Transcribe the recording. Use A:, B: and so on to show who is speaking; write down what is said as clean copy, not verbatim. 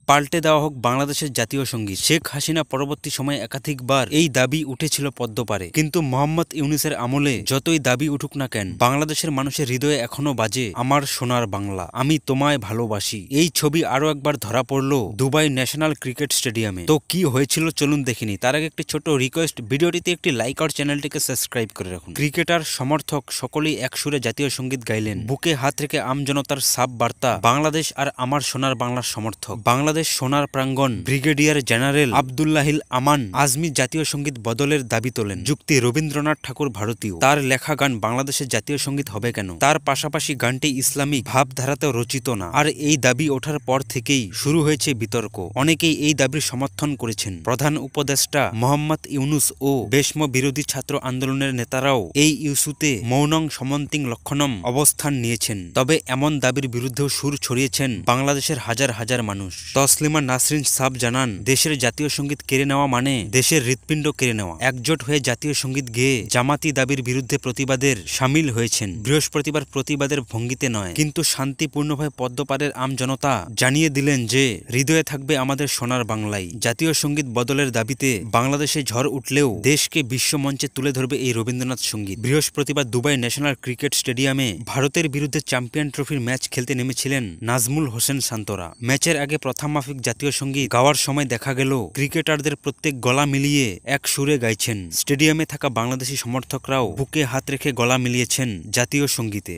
A: পাল্টে দেওয়া হোক বাংলাদেশের জাতীয় সঙ্গীত। শেখ হাসিনা পরবর্তী সময়ে একাধিকবার এই দাবি উঠেছিল পদ্মপারে, কিন্তু মোহাম্মদ ইউনূসের আমলে যতই দাবি উঠুক না কেন, বাংলাদেশের মানুষের হৃদয়ে এখনো বাজে আমার সোনার বাংলা, আমি তোমায় ভালোবাসি। এই ছবি আরো একবার ধরা পড়ল দুবাই ন্যাশনাল ক্রিকেট স্টেডিয়ামে। তো কি হয়েছিল চলুন দেখিনি। তার আগে একটি ছোট রিকোয়েস্ট, ভিডিওটিতে একটি লাইক আর চ্যানেলটিকে সাবস্ক্রাইব করে রাখুন। ক্রিকেটার সমর্থক সকলেই একসুরে জাতীয় সঙ্গীত গাইলেন। বুকে হাত রেখে আমজনতার সাব বার্তা, বাংলাদেশ আর আমার সোনার বাংলার সমর্থক। বাংলাদেশ সোনার প্রাঙ্গণ। ব্রিগেডিয়ার জেনারেল আব্দুল্লাহিল আমান আজমি জাতীয় সঙ্গীত বদলের দাবি তোলেন। যুক্তি, রবীন্দ্রনাথ ঠাকুর ভারতীয়, তার লেখা গান বাংলাদেশের জাতীয় সঙ্গীত হবে কেন? তার পাশাপাশি গানটি ইসলামিক ভাবধারাতেও রচিত না। আর এই দাবি ওঠার পর থেকেই শুরু হয়েছে বিতর্ক। অনেকেই এই দাবির সমর্থন করেছেন। প্রধান উপদেষ্টা মোহাম্মদ ইউনূস ও বেশম বিরোধী ছাত্র আন্দোলনের নেতারাও এই ইস্যুতে মৌনং সমন্তিং লক্ষণম অবস্থান নিয়েছেন। তবে এমন দাবির বিরুদ্ধেও সুর ছড়িয়েছেন বাংলাদেশের হাজার হাজার মানুষ। তসলিমা নাসরিন সাব জানান, দেশের জাতীয় সঙ্গীত কেড়ে নেওয়া মানে দেশের হৃৎপিণ্ড কেড়ে নেওয়া। একজোট হয়ে জাতীয় সঙ্গীত গেয়ে জামাতি দাবির বিরুদ্ধে প্রতিবাদের সামিল হয়েছেন। বৃহস্পতিবার প্রতিবাদের ভঙ্গিতে নয়, কিন্তু শান্তিপূর্ণভাবে পদ্মপাড়ের আমজনতা জানিয়ে দিলেন যে হৃদয়ে থাকবে আমাদের সোনার বাংলাই। জাতীয় সঙ্গীত বদলের দাবিতে বাংলাদেশে ঝড় উঠলেও দেশকে বিশ্বমঞ্চে তুলে ধরবে এই রবীন্দ্রনাথ সঙ্গীত। বৃহস্পতিবার দুবাই ন্যাশনাল ক্রিকেট স্টেডিয়ামে ভারতের বিরুদ্ধে চ্যাম্পিয়ন ট্রফির ম্যাচ খেলতে নেমেছিলেন নাজমুল হোসেন শান্তরা। ম্যাচের আগে প্রথম মাফিক জাতীয় সঙ্গীত গাওয়ার সময় দেখা গেল ক্রিকেটারদের প্রত্যেক গলা মিলিয়ে এক সুরে গাইছেন। স্টেডিয়ামে থাকা বাংলাদেশি সমর্থকরাও বুকে হাত রেখে গলা মিলিয়েছেন জাতীয় সঙ্গীতে।